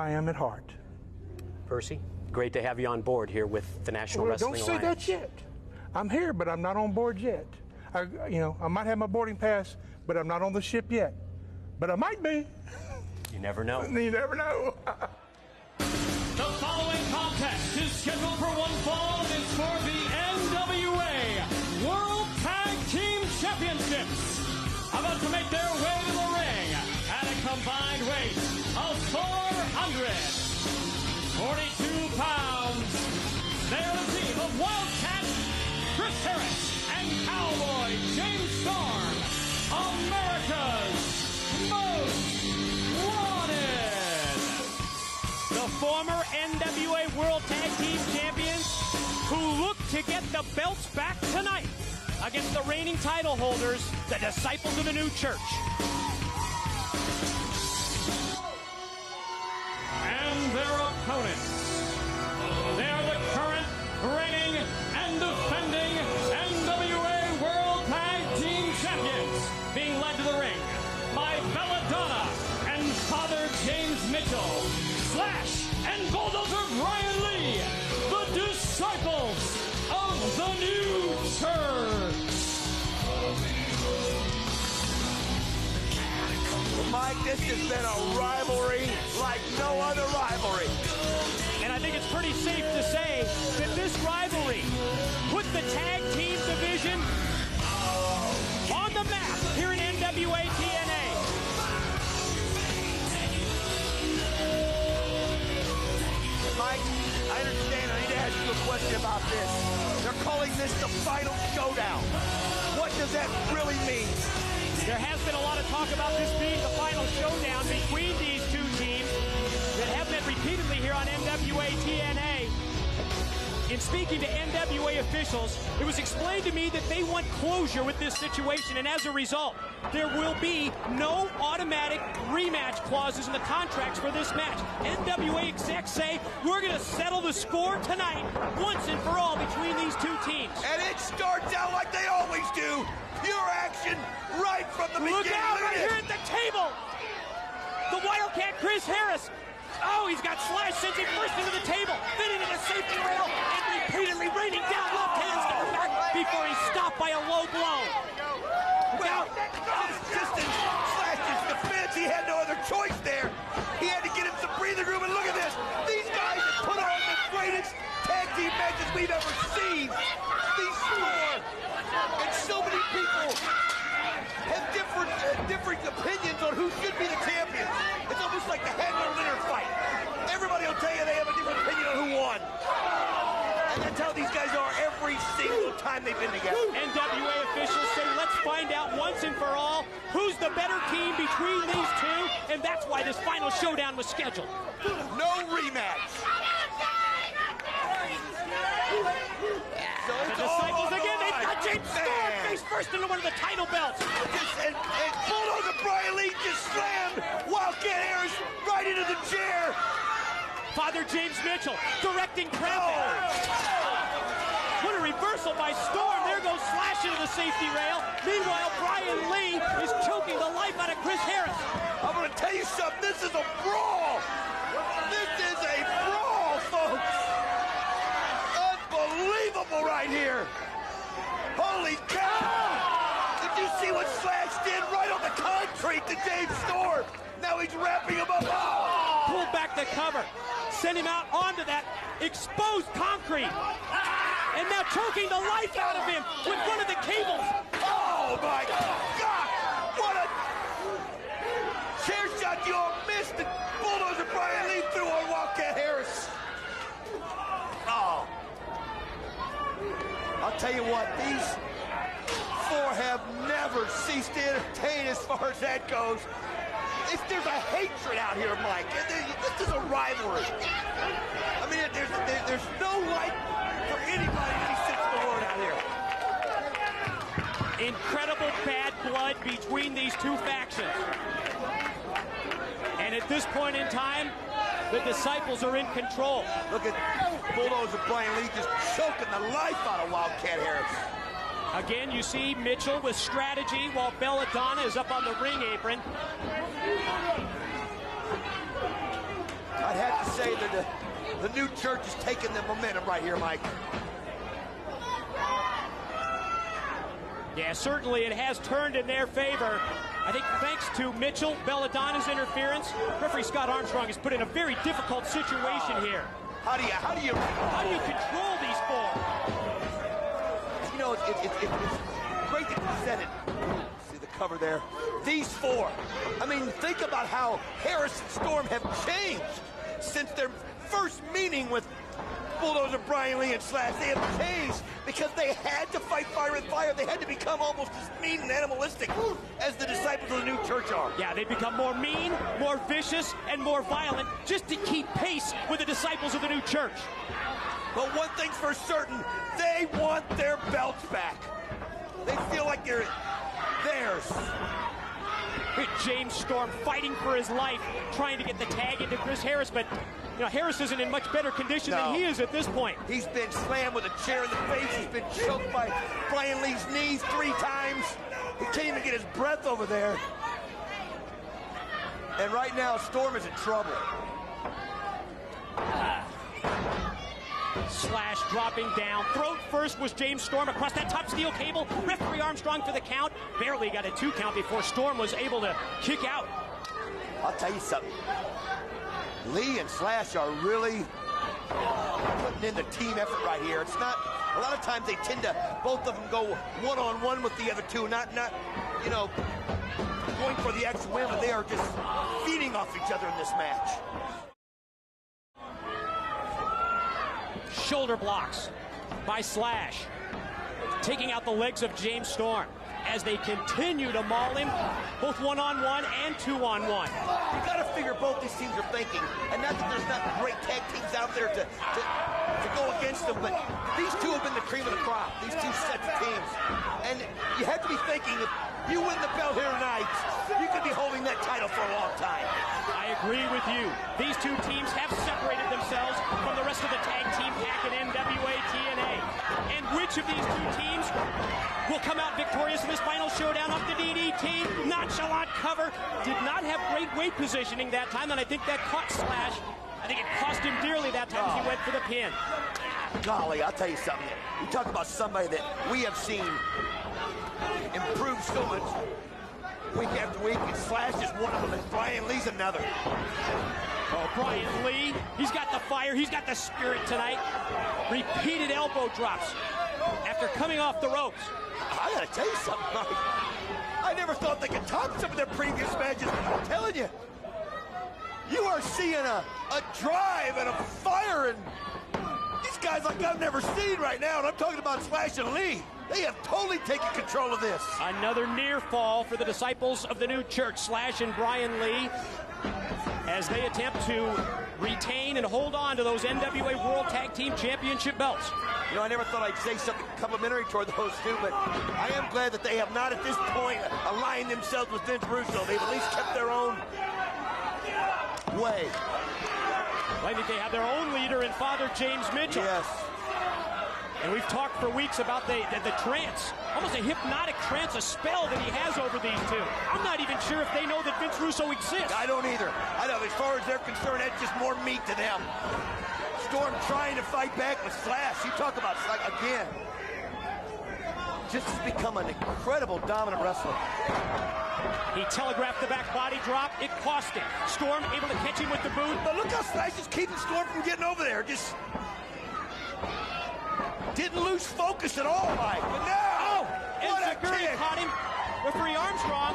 I am at heart. Percy, great to have you on board here with the National Wrestling Don't Alliance. say that yet. I'm here, but I'm not on board yet. I might have my boarding pass, but I'm not on the ship yet. But I might be. You never know. You never know. The following contest is scheduled for one fall and is for the NWA World Tag Team Championships. About to make their way to the ring at a combined weight of 442 pounds. They are the team of Wildcat Chris Harris and Cowboy James Storm, America's Most Wanted. The former NWA World Tag Team Champions who look to get the belts back tonight against the reigning title holders, the Disciples of the New Church. And their opponents. They are the current reigning and defending NWA World Tag Team Champions, being led to the ring by Belladonna and Father James Mitchell, Slash and Bulldozer Brian Lee, the Disciples of the New Church. Mike, this has been a rivalry like no other rivalry. And I think it's pretty safe to say that this rivalry put the tag team division on the map here in NWA TNA. Mike, I understand. I need to ask you a question about this. They're calling this the final showdown. What does that really mean? There has been a lot of talk about this being the final showdown between these two teams that have met repeatedly here on NWA TNA. In speaking to NWA officials, it was explained to me that they want closure with this situation, and as a result, there will be no automatic rematch clauses in the contracts for this match. NWA execs say we're going to settle the score tonight once and for all between these two teams. And it starts out like they always do. Pure action right from the beginning. Look out right here at the table. The Wildcat Chris Harris. Oh, he's got Slash sensing first into the table, then into the safety rail, and repeatedly raining down left hands to come back before he's stopped by a low blow. Well, just in Slash's defense, he had no other choice there. He had to get him some breathing room, and look at this. These guys have put on the greatest tag team matches we've ever seen. These four, and so many people have different opinions on who should be the champion. It's almost like the Hagler-Leonard fight. Everybody will tell you they have a different opinion on who won. And that's how these guys are every single time they've been together. NWA officials say let's find out once and for all who's the better team between these two, and that's why this final showdown was scheduled. No rematch. So The Disciples again, they've got James Storm face first into one of the title belts. And Bulldozer Brian Lee just slammed Wildcat Harris right into the chair. Father James Mitchell directing traffic. What a reversal by Storm. There goes Slash into the safety rail. Meanwhile, Brian Lee is choking the life out of Chris Harris. I'm going to tell you something. This is a brawl. This is a brawl, folks. Unbelievable right here. Holy cow. Did you see what Slash did right on the concrete to James Storm? Now he's wrapping him up. Oh. Pulled back the cover. Sent him out onto that exposed concrete. And now choking the life out of him with one of the cables. Oh, my God. What a chair shot you all missed. And Bulldozer Brian Lee threw on Wildcat Harris. Oh. I'll tell you what, these four have never ceased to entertain as far as that goes. There's a hatred out here, Mike. This is a rivalry. I mean, there's no light for anybody in any sense of the word out here. Incredible bad blood between these two factions. And at this point in time, the Disciples are in control. Look at Bulldozer Brian Lee just choking the life out of Wildcat Harris. Again, you see Mitchell with strategy while Belladonna is up on the ring apron. I'd say that the new church is taking the momentum right here, Mike. Yeah, certainly it has turned in their favor. I think thanks to Mitchell Belladonna's interference, referee Scott Armstrong is put in a very difficult situation here. How do you control these four? You know, it's great that you said it. See the cover there. These four. I mean, think about how Harris and Storm have changed since their first meeting with Bulldozer Brian Lee and Slash. They have changed because they had to fight fire with fire. They had to become almost as mean and animalistic as the disciples of the new church are. Yeah, they become more mean, more vicious, and more violent just to keep pace with the disciples of the new church. But one thing's for certain, they want their belts back. They feel like they're theirs. James Storm fighting for his life, trying to get the tag into Chris Harris, but you know, Harris isn't in much better condition than he is at this point. He's been slammed with a chair in the face. He's been choked by Brian Lee's knees 3 times. He can't even get his breath over there. And right now, Storm is in trouble. Slash dropping down. Throat first was James Storm across that top steel cable. Referee Armstrong for the count. Barely got a 2 count before Storm was able to kick out. I'll tell you something. Lee and Slash are really putting in the team effort right here. It's not, a lot of times they tend to, both of them go one-on-one with the other two, not you know, going for the extra win, but they are just feeding off each other in this match. Shoulder blocks by Slash, taking out the legs of James Storm as they continue to maul him, both one-on-one and two-on-one. You got to figure both these teams are thinking, and not that there's not great tag teams out there to go against them, but these two have been the cream of the crop, these two sets of teams. And you have to be thinking, if you win the belt here tonight, you could be holding that title for a long time. I agree with you. These two teams have separated themselves from the rest of the tag team pack in NWA TNA. And which of these two teams will come out victorious in this final showdown of the DDT? Nonchalant cover. Did not have great weight positioning that time, and I think that caught Slash. I think it cost him dearly that time as he went for the pin. Golly, I'll tell you something. You talk about somebody that we have seen improve so much week after week, and Slash is one of them, and Brian Lee's another. Oh, Brian Lee, he's got the fire, he's got the spirit tonight. Repeated elbow drops after coming off the ropes. I gotta tell you something, Mike. I never thought they could top some of their previous matches. I'm telling you, you are seeing a drive and a fire, and these guys like I've never seen right now, and I'm talking about Slash and Lee. They have totally taken control of this. Another near fall for the disciples of the new church, Slash and Brian Lee, as they attempt to retain and hold on to those NWA World Tag Team Championship belts. You know, I never thought I'd say something complimentary toward those two, but I am glad that they have not at this point aligned themselves with Vince Russo. They've at least kept their own way. I think they have their own leader in Father James Mitchell. Yes. And we've talked for weeks about the trance, almost a hypnotic trance, a spell that he has over these two. I'm not even sure if they know that Vince Russo exists. I don't either. I know, as far as they're concerned, that's just more meat to them. Storm trying to fight back with Slash. You talk about Slash again. Just has become an incredible dominant wrestler. He telegraphed the back body drop. It cost him. Storm able to catch him with the boot. But look how Slash is keeping Storm from getting over there. Just didn't lose focus at all, Mike. But now, what a kick! Caught him. Referee Armstrong.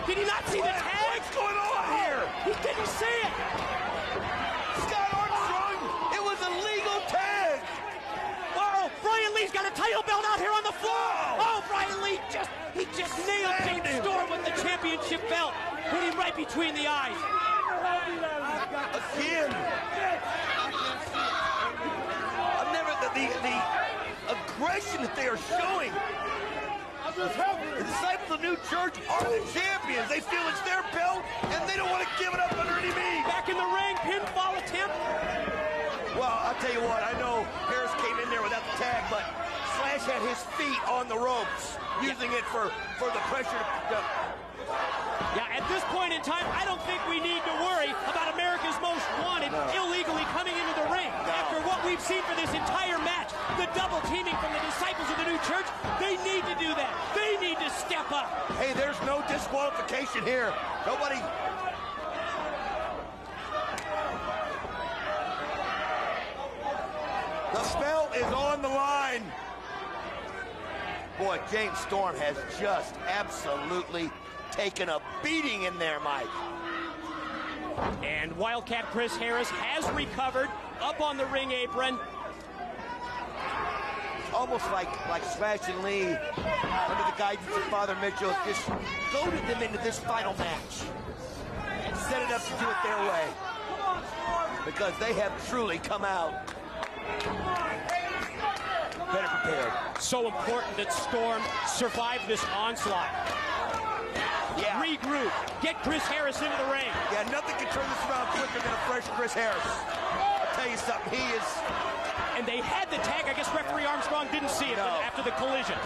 Did he not see the tag? What's going on here? He didn't see it. Scott Armstrong, it was a legal tag. Whoa, Brian Lee's got a title belt out here on the floor. Oh, Brian Lee just nailed James Storm with the championship belt. Put him right between the eyes. Again. I've never, the aggression that they are showing. The disciples of the new church are the champions. They feel it's their belt, and they don't want to give it up under any means. Back in the ring, pinfall attempt. Well, I'll tell you what, I know Harris came in there without the tag, but Slash had his feet on the ropes, using it for the pressure to... Yeah, at this point in time, I don't think we need to worry about America's Most Wanted illegally we've seen for this entire match. The double teaming from the disciples of the new church. They need to do that. They need to step up. Hey, there's no disqualification here. Nobody. The spell is on the line. Boy, James Storm has just absolutely taken a beating in there, Mike. And Wildcat Chris Harris has recovered up on the ring apron. Almost like Slash and Lee, under the guidance of Father Mitchell, just goaded them into this final match and set it up to do it their way, because they have truly come out better prepared. So important that Storm survive this onslaught. Yeah. Regroup. Get Chris Harris into the ring. Yeah, nothing can turn this around quicker than a fresh Chris Harris. I'll tell you something, he is... And they had the tag. I guess referee Armstrong didn't see it after the collision.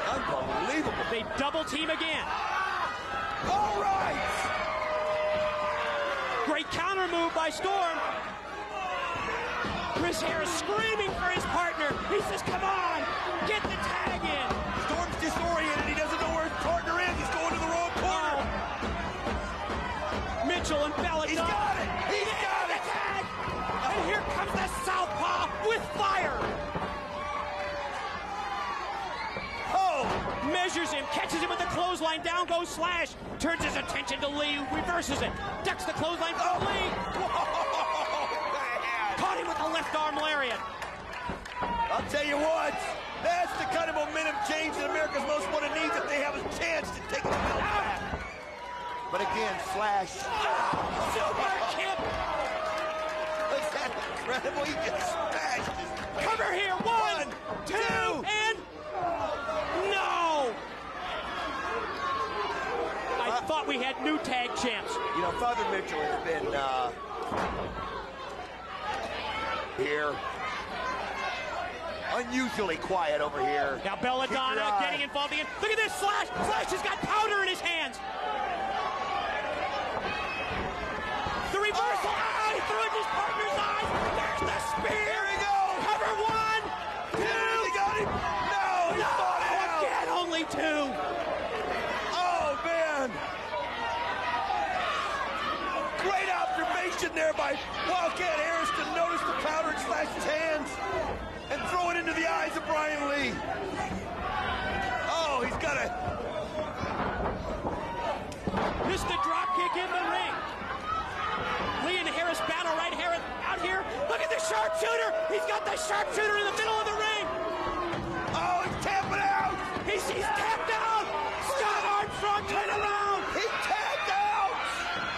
Unbelievable. They double team again. All right. Great counter move by Storm. Chris Harris screaming for his partner. He says, come on, get the tag in. Storm's disoriented. He doesn't know where his partner is. He's going to the wrong corner. Mitchell and Belladonna. He's got it. He's got it. Tag. And here comes the Southpaw with fire. Oh. Measures him, catches him with the clothesline. Down goes Slash. Turns his attention to Lee, who reverses it. Ducks the clothesline from Lee. Caught him with the left arm lariat. I'll tell you what, that's the kind of momentum James and America's Most Wanted needs if they have a chance to take the belt back. But again, Slash. Super kick. Was that incredible? He just smashed his face. Cover here. One, two, and no. I thought we had new tag champs. You know, Father Mitchell has been here. Unusually quiet over here. Now Belladonna getting involved again. Look at this, Slash. Slash has got powder in his hands. The reversal. Oh, he threw it in his partner's eyes. There's the spear. Here we go. Cover one, two. He got him. No, he fought it out. Again, only two. Oh, man. Great observation there by Wildcat Harris to notice the powder in Slash's hands and throw it into the eyes of Brian Lee. Oh, he's got a... Missed the drop kick in the ring. Lee and Harris battle right here out here. Look at the sharpshooter. He's got the sharpshooter in the middle of the ring. Oh, he's tapping out. He's tapped out. Scott Armstrong, turn around. He tapped out.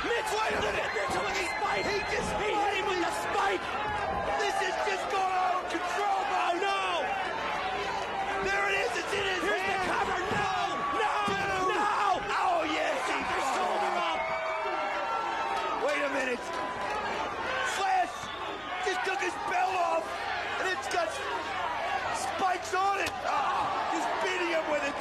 Mitch, Wait a minute. Mitchell with the spike. He hit him with the spike. This is just going out of control, Oh, no. There it is. It's in his Here's the hand. cover. No. Oh, yes. He Got the shoulder up. Wait a minute. Slash just took his belt off, and it's got spikes on it. Just beating him with it.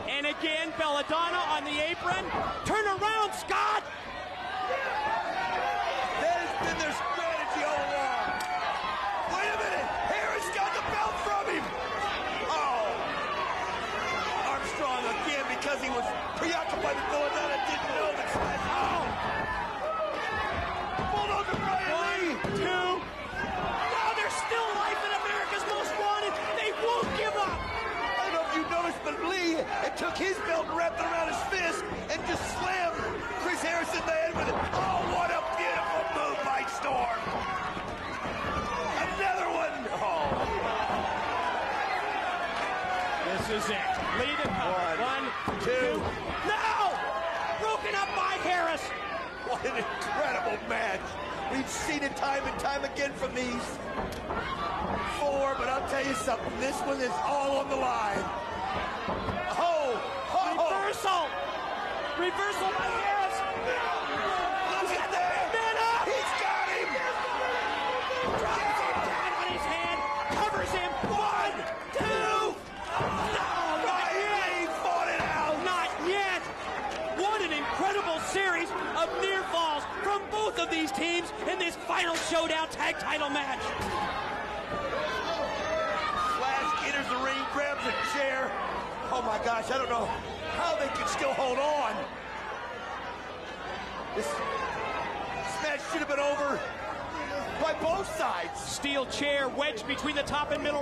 And again, Belladonna on the apron. Turn around, Scott. That has been their strategy all along. Wait a minute. Harris got the belt from him. Oh. Armstrong again, because he was preoccupied with Belladonna, didn't know that Slash. Oh. Bulldozer Brian Lee. Two. No, there's still life in America's Most Wanted. They won't give up. I don't know if you noticed, but Lee took his belt and wrapped it around his fist and just slammed Chris Harris in the head with it. Oh, what a beautiful move by Storm. Another one. Oh. This is it. Lee to cover. One, two. No! Broken up by Harris. What an incredible match. We've seen it time and time again from these four, but I'll tell you something. This one is all on the line. Reversal. Reversal by Harris. Look at that. Man up. He's got him. Drops him down on his hand. Covers him. One, two. No, not yet. He fought it out. Not yet. What an incredible series of near falls from both both of these teams in this final showdown tag title match. Flash enters the ring, grabs a chair. Oh my gosh, I don't know how they can still hold on. This match should have been over by both sides. Steel chair wedged between the top and middle